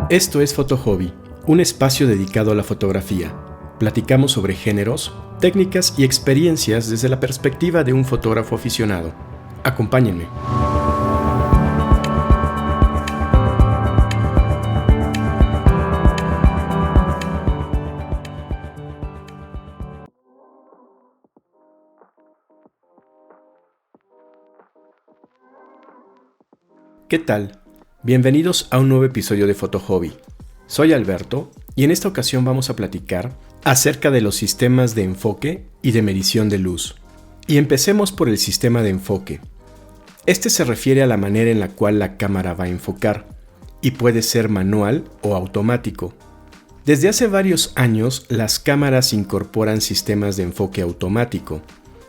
Esto es Foto Hobby, un espacio dedicado a la fotografía. Platicamos sobre géneros, técnicas y experiencias desde la perspectiva de un fotógrafo aficionado. Acompáñenme. ¿Qué tal? Bienvenidos a un nuevo episodio de Foto Hobby. Soy Alberto y en esta ocasión vamos a platicar acerca de los sistemas de enfoque y de medición de luz. Y empecemos por el sistema de enfoque. Este se refiere a la manera en la cual la cámara va a enfocar y puede ser manual o automático. Desde hace varios años, las cámaras incorporan sistemas de enfoque automático,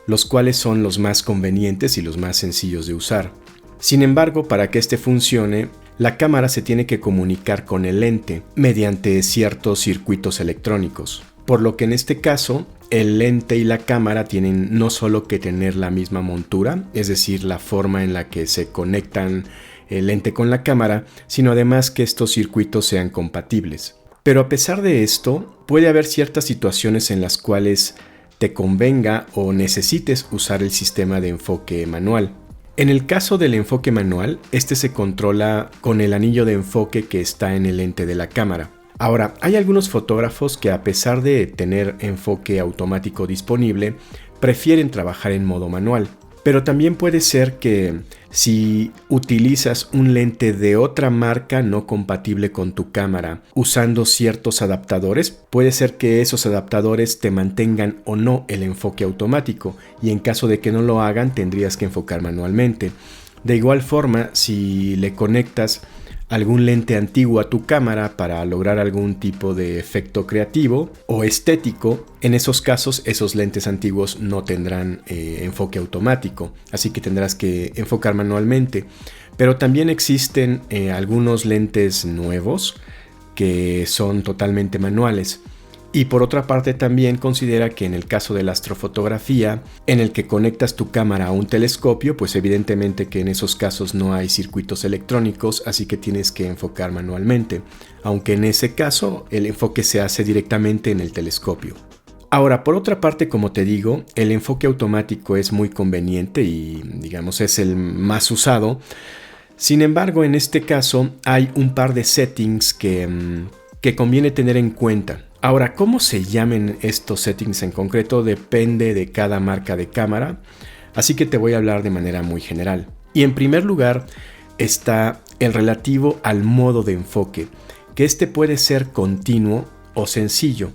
los cuales son los más convenientes y los más sencillos de usar. Sin embargo, para que este funcione, la cámara se tiene que comunicar con el lente mediante ciertos circuitos electrónicos, por lo que en este caso, el lente y la cámara tienen no solo que tener la misma montura, es decir, la forma en la que se conectan el lente con la cámara, sino además que estos circuitos sean compatibles. Pero a pesar de esto, puede haber ciertas situaciones en las cuales te convenga o necesites usar el sistema de enfoque manual. En el caso del enfoque manual, este se controla con el anillo de enfoque que está en el lente de la cámara. Ahora, hay algunos fotógrafos que a pesar de tener enfoque automático disponible, prefieren trabajar en modo manual. Pero también puede ser que si utilizas un lente de otra marca no compatible con tu cámara, usando ciertos adaptadores, puede ser que esos adaptadores te mantengan o no el enfoque automático, y en caso de que no lo hagan tendrías que enfocar manualmente. De igual forma, si le conectas algún lente antiguo a tu cámara para lograr algún tipo de efecto creativo o estético, en esos casos esos lentes antiguos no tendrán enfoque automático, así que tendrás que enfocar manualmente. Pero también existen algunos lentes nuevos que son totalmente manuales. Y por otra parte también considera que en el caso de la astrofotografía, en el que conectas tu cámara a un telescopio, pues evidentemente que en esos casos no hay circuitos electrónicos, así que tienes que enfocar manualmente, aunque en ese caso el enfoque se hace directamente en el telescopio. Ahora, por otra parte, como te digo, el enfoque automático es muy conveniente y, digamos, es el más usado. Sin embargo, en este caso hay un par de settings que conviene tener en cuenta. Ahora, ¿cómo se llamen estos settings en concreto? Depende de cada marca de cámara, así que te voy a hablar de manera muy general. Y en primer lugar está el relativo al modo de enfoque, que este puede ser continuo o sencillo.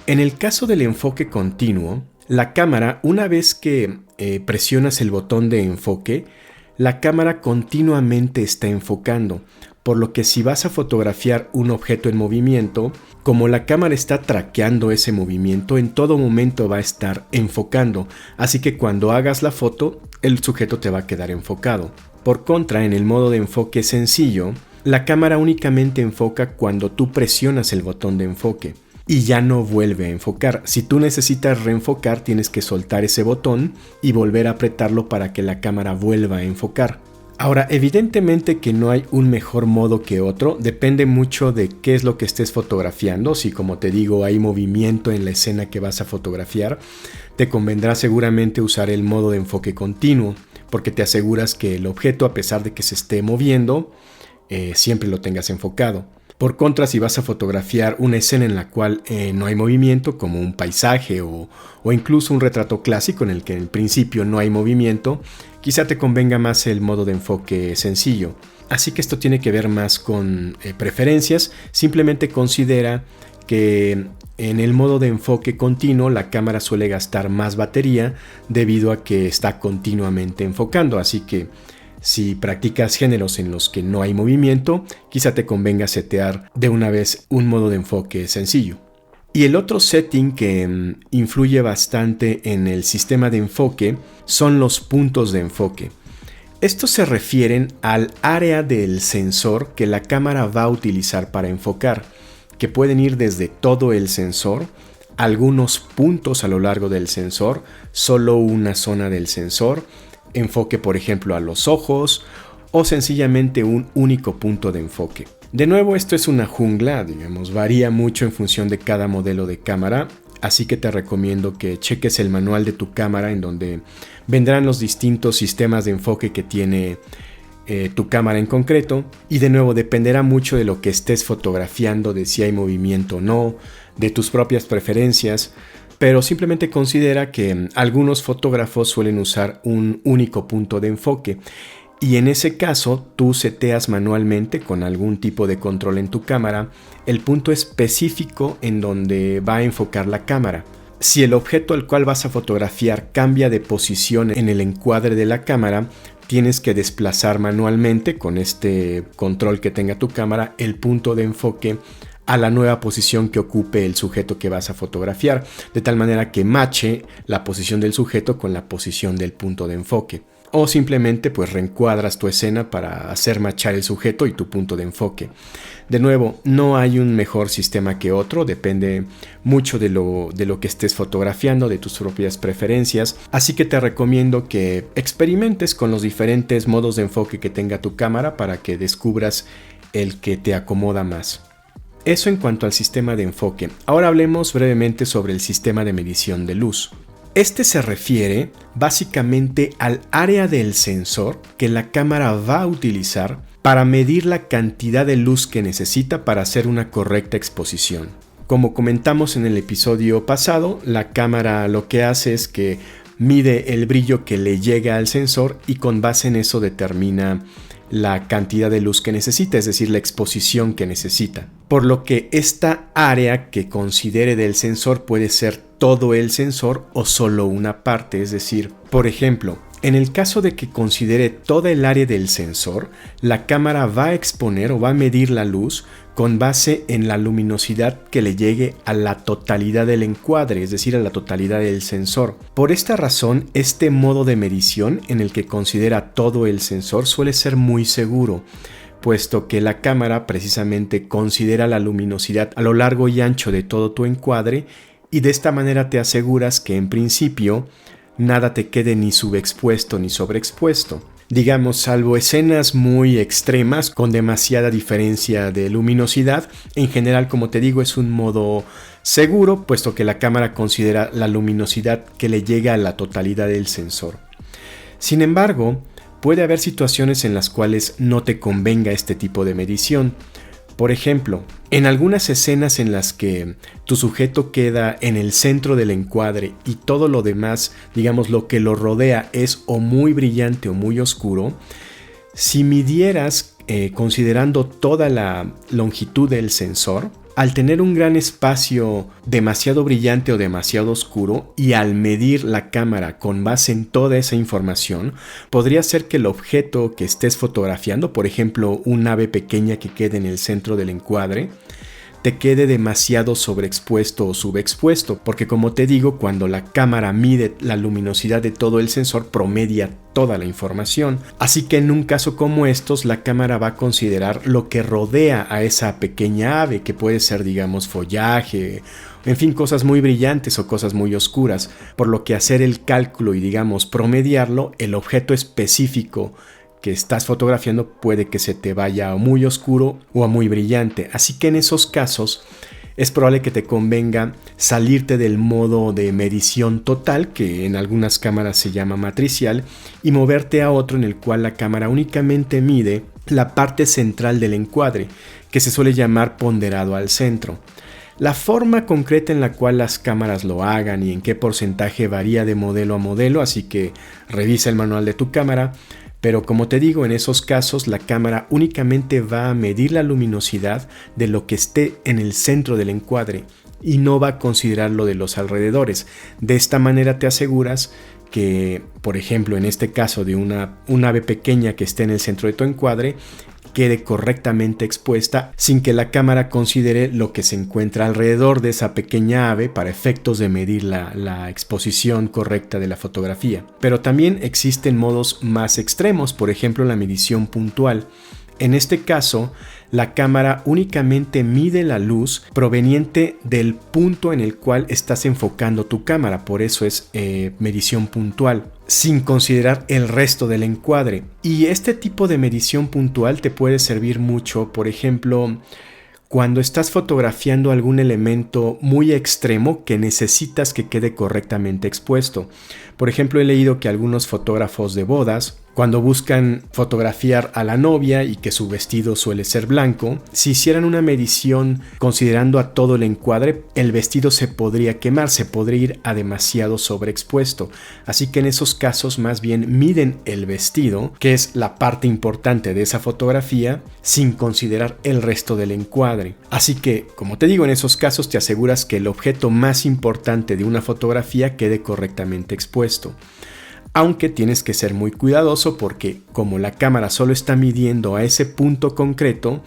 En el caso del enfoque continuo, la cámara, una vez que presionas el botón de enfoque, la cámara continuamente está enfocando, por lo que si vas a fotografiar un objeto en movimiento, como la cámara está traqueando ese movimiento, en todo momento va a estar enfocando, así que cuando hagas la foto, el sujeto te va a quedar enfocado. Por contra, en el modo de enfoque sencillo, la cámara únicamente enfoca cuando tú presionas el botón de enfoque y ya no vuelve a enfocar. Si tú necesitas reenfocar, tienes que soltar ese botón y volver a apretarlo para que la cámara vuelva a enfocar. Ahora, evidentemente que no hay un mejor modo que otro, depende mucho de qué es lo que estés fotografiando. Si, como te digo, hay movimiento en la escena que vas a fotografiar, te convendrá seguramente usar el modo de enfoque continuo, porque te aseguras que el objeto, a pesar de que se esté moviendo, siempre lo tengas enfocado. Por contra, si vas a fotografiar una escena en la cual no hay movimiento, como un paisaje o incluso un retrato clásico en el que en principio no hay movimiento, quizá te convenga más el modo de enfoque sencillo. Así que esto tiene que ver más con preferencias. Simplemente considera que en el modo de enfoque continuo la cámara suele gastar más batería debido a que está continuamente enfocando. Así que si practicas géneros en los que no hay movimiento, quizá te convenga setear de una vez un modo de enfoque sencillo. Y el otro setting que influye bastante en el sistema de enfoque son los puntos de enfoque. Estos se refieren al área del sensor que la cámara va a utilizar para enfocar, que pueden ir desde todo el sensor, algunos puntos a lo largo del sensor, solo una zona del sensor, enfoque por ejemplo a los ojos o sencillamente un único punto de enfoque. De nuevo, esto es una jungla, digamos, varía mucho en función de cada modelo de cámara, así que te recomiendo que cheques el manual de tu cámara en donde vendrán los distintos sistemas de enfoque que tiene tu cámara en concreto, y de nuevo dependerá mucho de lo que estés fotografiando, de si hay movimiento o no, de tus propias preferencias, pero simplemente considera que algunos fotógrafos suelen usar un único punto de enfoque y en ese caso tú seteas manualmente con algún tipo de control en tu cámara el punto específico en donde va a enfocar la cámara. Si el objeto al cual vas a fotografiar cambia de posición en el encuadre de la cámara, tienes que desplazar manualmente con este control que tenga tu cámara el punto de enfoque a la nueva posición que ocupe el sujeto que vas a fotografiar, de tal manera que mache la posición del sujeto con la posición del punto de enfoque. O simplemente pues reencuadras tu escena para hacer machar el sujeto y tu punto de enfoque. De nuevo, no hay un mejor sistema que otro, depende mucho de lo que estés fotografiando, de tus propias preferencias, así que te recomiendo que experimentes con los diferentes modos de enfoque que tenga tu cámara para que descubras el que te acomoda más. Eso en cuanto al sistema de enfoque. Ahora hablemos brevemente sobre el sistema de medición de luz. Este se refiere básicamente al área del sensor que la cámara va a utilizar para medir la cantidad de luz que necesita para hacer una correcta exposición. Como comentamos en el episodio pasado, la cámara lo que hace es que mide el brillo que le llega al sensor y con base en eso determina la cantidad de luz que necesita, es decir, la exposición que necesita. Por lo que esta área que considere del sensor puede ser todo el sensor o solo una parte, es decir, por ejemplo, en el caso de que considere toda el área del sensor, la cámara va a exponer o va a medir la luz con base en la luminosidad que le llegue a la totalidad del encuadre, es decir, a la totalidad del sensor. Por esta razón, este modo de medición en el que considera todo el sensor suele ser muy seguro, puesto que la cámara precisamente considera la luminosidad a lo largo y ancho de todo tu encuadre y de esta manera te aseguras que en principio nada te quede ni subexpuesto ni sobreexpuesto. Digamos, salvo escenas muy extremas con demasiada diferencia de luminosidad, en general, como te digo, es un modo seguro, puesto que la cámara considera la luminosidad que le llega a la totalidad del sensor. Sin embargo, puede haber situaciones en las cuales no te convenga este tipo de medición. Por ejemplo, en algunas escenas en las que tu sujeto queda en el centro del encuadre y todo lo demás, digamos lo que lo rodea, es o muy brillante o muy oscuro, si midieras considerando toda la longitud del sensor, al tener un gran espacio demasiado brillante o demasiado oscuro y al medir la cámara con base en toda esa información, podría ser que el objeto que estés fotografiando, por ejemplo un ave pequeña que quede en el centro del encuadre, te quede demasiado sobreexpuesto o subexpuesto, porque como te digo, cuando la cámara mide la luminosidad de todo el sensor, promedia toda la información. Así que en un caso como estos, la cámara va a considerar lo que rodea a esa pequeña ave, que puede ser, digamos, follaje, en fin, cosas muy brillantes o cosas muy oscuras, por lo que hacer el cálculo y, digamos, promediarlo, el objeto específico que estás fotografiando puede que se te vaya a muy oscuro o a muy brillante. Así que en esos casos es probable que te convenga salirte del modo de medición total, que en algunas cámaras se llama matricial, y moverte a otro en el cual la cámara únicamente mide la parte central del encuadre, que se suele llamar ponderado al centro. La forma concreta en la cual las cámaras lo hagan y en qué porcentaje varía de modelo a modelo, así que revisa el manual de tu cámara. Pero como te digo, en esos casos la cámara únicamente va a medir la luminosidad de lo que esté en el centro del encuadre y no va a considerar lo de los alrededores. De esta manera te aseguras que, por ejemplo, en este caso de un ave pequeña que esté en el centro de tu encuadre, quede correctamente expuesta sin que la cámara considere lo que se encuentra alrededor de esa pequeña ave para efectos de medir la exposición correcta de la fotografía. Pero también existen modos más extremos, por ejemplo la medición puntual. En este caso, la cámara únicamente mide la luz proveniente del punto en el cual estás enfocando tu cámara, por eso es medición puntual. sin considerar el resto del encuadre. Y este tipo de medición puntual te puede servir mucho, por ejemplo, cuando estás fotografiando algún elemento muy extremo que necesitas que quede correctamente expuesto. Por ejemplo, he leído que algunos fotógrafos de bodas, cuando buscan fotografiar a la novia y que su vestido suele ser blanco, si hicieran una medición considerando a todo el encuadre, el vestido se podría quemar, se podría ir a demasiado sobreexpuesto. Así que en esos casos más bien miden el vestido, que es la parte importante de esa fotografía, sin considerar el resto del encuadre. Así que, como te digo, en esos casos te aseguras que el objeto más importante de una fotografía quede correctamente expuesto. Aunque tienes que ser muy cuidadoso porque como la cámara solo está midiendo a ese punto concreto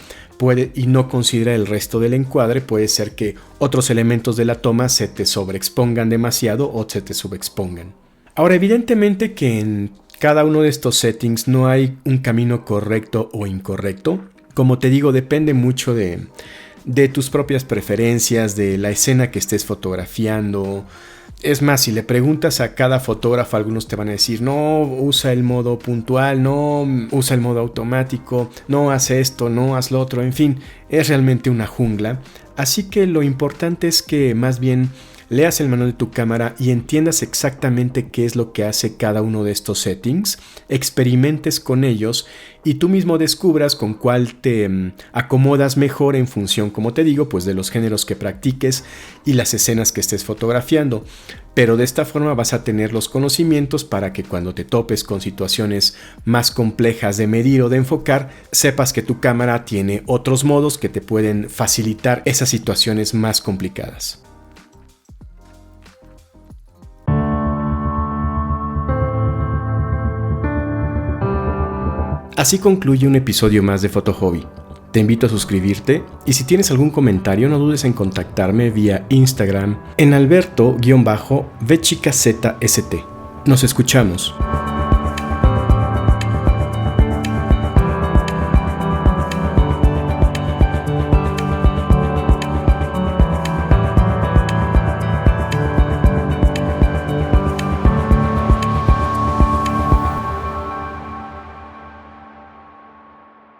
y no considera el resto del encuadre, puede ser que otros elementos de la toma se te sobreexpongan demasiado o se te subexpongan. Ahora, evidentemente que en cada uno de estos settings no hay un camino correcto o incorrecto. Como te digo, depende mucho de tus propias preferencias, de la escena que estés fotografiando. Es más, si le preguntas a cada fotógrafo, algunos te van a decir, no, usa el modo puntual, no, usa el modo automático, no, haz esto, no, haz lo otro, en fin, es realmente una jungla. Así que lo importante es que más bien leas el manual de tu cámara y entiendas exactamente qué es lo que hace cada uno de estos settings, experimentes con ellos y tú mismo descubras con cuál te acomodas mejor en función, como te digo, pues de los géneros que practiques y las escenas que estés fotografiando. Pero de esta forma vas a tener los conocimientos para que cuando te topes con situaciones más complejas de medir o de enfocar, sepas que tu cámara tiene otros modos que te pueden facilitar esas situaciones más complicadas. Así concluye un episodio más de Foto Hobby. Te invito a suscribirte y si tienes algún comentario no dudes en contactarme vía Instagram en alberto-vchicazst. Nos escuchamos.